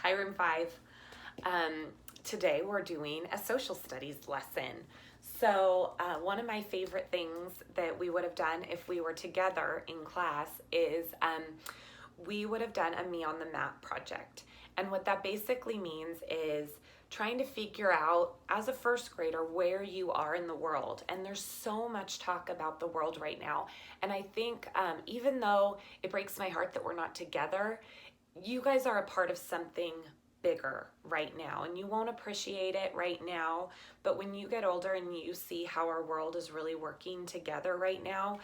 Hi, Room 5. Today we're doing a social studies lesson. So one of my favorite things that we would have done if we were together in class is we would have done a Me on the Map project. And what that basically means is trying to figure out, as a first grader, where you are in the world. And there's so much talk about the world right now. And I think even though it breaks my heart that we're not together, you guys are a part of something bigger right now, and you won't appreciate it right now, but when you get older and you see how our world is really working together right now,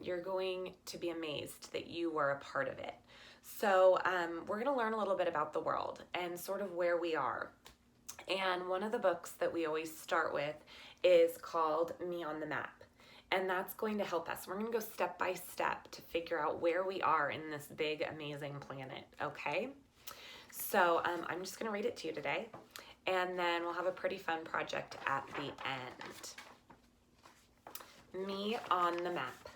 you're going to be amazed that you were a part of it. So we're going to learn a little bit about the world and sort of where we are. And one of the books that we always start with is called Me on the Map. And that's going to help us. We're going to go step by step to figure out where we are in this big, amazing planet, okay? So I'm just going to read it to you today, and then we'll have a pretty fun project at the end. Me on the Map.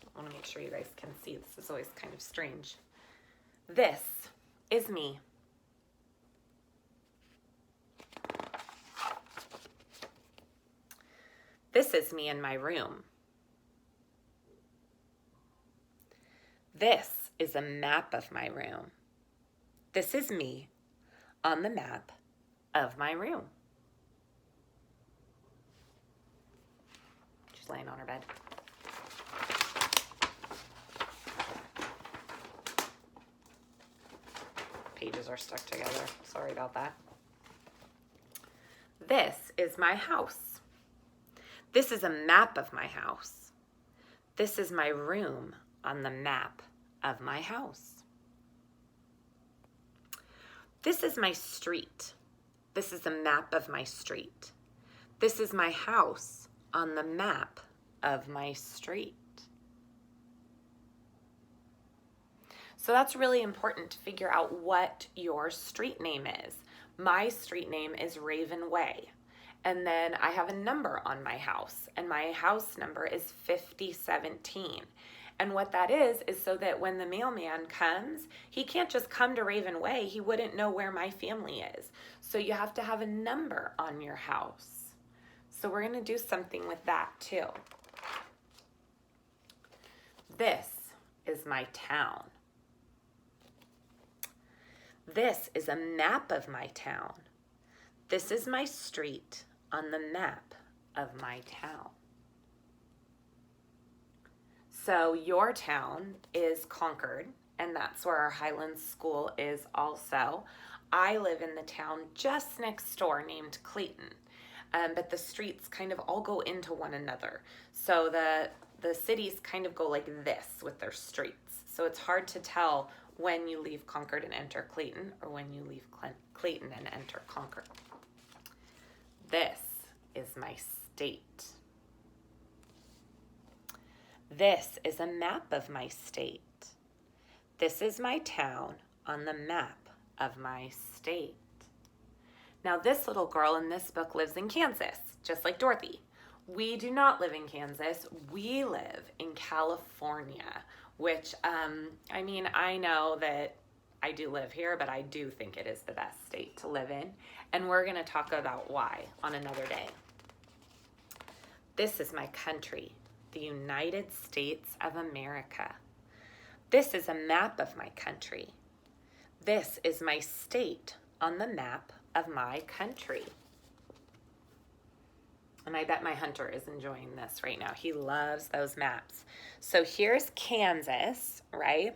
I want to make sure you guys can see. This is always kind of strange. This is me. This is me in my room. This is a map of my room. This is me on the map of my room. She's laying on her bed. Pages are stuck together. Sorry about that. This is my house. This is a map of my house. This is my room on the map of my house. This is my street. This is a map of my street. This is my house on the map of my street. So that's really important to figure out what your street name is. My street name is Raven Way. And then I have a number on my house, and my house number is 5017. And what that is so that when the mailman comes, he can't just come to Raven Way. He wouldn't know where my family is. So you have to have a number on your house. So we're going to do something with that too. This is my town. This is a map of my town. This is my street on the map of my town. So your town is Concord, and that's where our Highlands School is also. I live in the town just next door named Clayton, but the streets kind of all go into one another. So the cities kind of go like this with their streets. So it's hard to tell when you leave Concord and enter Clayton, or when you leave Clayton and enter Concord. This is my state. This is a map of my state. This is my town on the map of my state. Now this little girl in this book lives in Kansas, just like Dorothy. We do not live in Kansas. We live in California, which, I know that I do live here, but I do think it is the best state to live in. And we're going to talk about why on another day. This is my country, the United States of America. This is a map of my country. This is my state on the map of my country. And I bet my hunter is enjoying this right now. He loves those maps. So here's Kansas, right?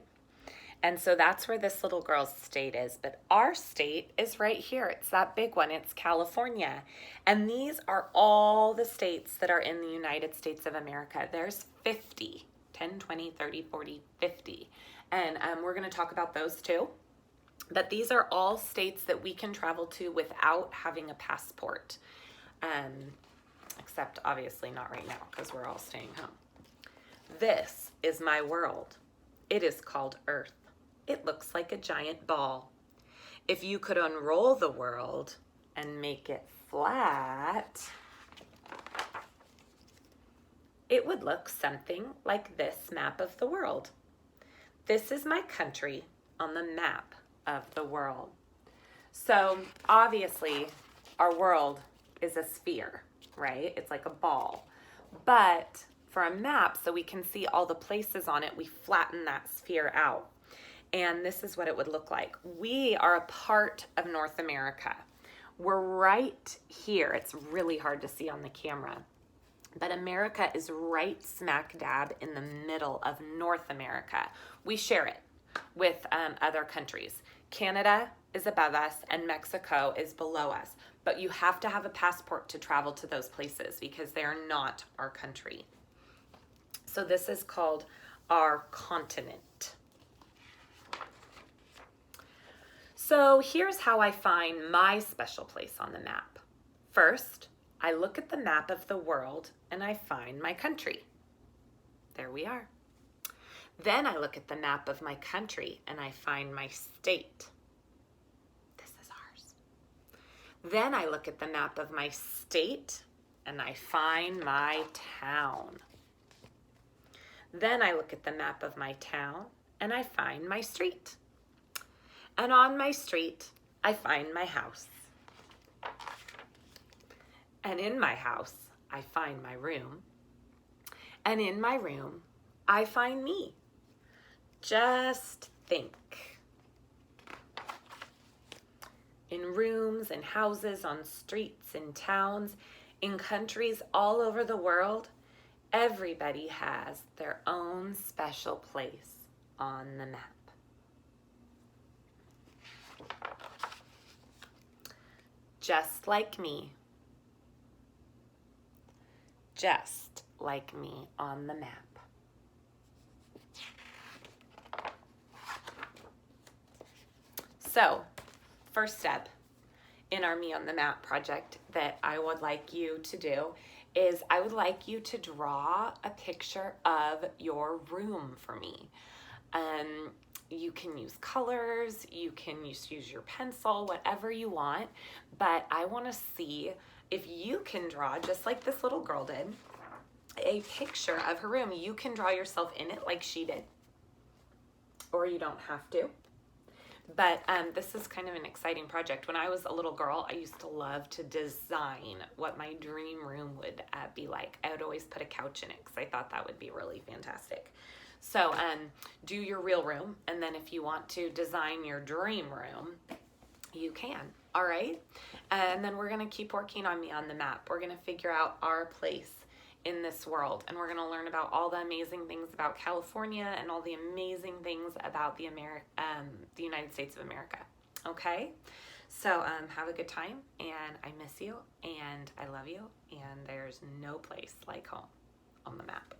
And so that's where this little girl's state is. But our state is right here. It's that big one. It's California. And these are all the states that are in the United States of America. There's 50, 10, 20, 30, 40, 50. And we're going to talk about those too. But these are all states that we can travel to without having a passport. Except obviously not right now because we're all staying home. This is my world. It is called Earth. It looks like a giant ball. If you could unroll the world and make it flat, it would look something like this map of the world. This is my country on the map of the world. So obviously our world is a sphere, right? It's like a ball. But for a map, so we can see all the places on it, we flatten that sphere out. And this is what it would look like. We are a part of North America. We're right here. It's really hard to see on the camera. But America is right smack dab in the middle of North America. We share it with other countries. Canada is above us and Mexico is below us. But you have to have a passport to travel to those places because they are not our country. So this is called our continent. So here's how I find my special place on the map. First, I look at the map of the world and I find my country. There we are. Then I look at the map of my country and I find my state. This is ours. Then I look at the map of my state and I find my town. Then I look at the map of my town and I find my street. And on my street, I find my house. And in my house, I find my room. And in my room, I find me. Just think. In rooms and houses, on streets, in towns, in countries all over the world, everybody has their own special place on the map. Just like me. Just like me on the map. So, first step in our Me on the Map project that I would like you to do is I would like you to draw a picture of your room for me. You can use colors, you can use your pencil, whatever you want, but I want to see if you can draw, just like this little girl did, a picture of her room. You can draw yourself in it like she did, or you don't have to. But this is kind of an exciting project. When I was a little girl, I used to love to design what my dream room would be like. I would always put a couch in it because I thought that would be really fantastic. So do your real room, and then if you want to design your dream room, you can, all right? And then we're gonna keep working on Me on the Map. We're gonna figure out our place in this world, and we're gonna learn about all the amazing things about California and all the amazing things about the United States of America, okay? So have a good time, and I miss you, and I love you, and there's no place like home on the map.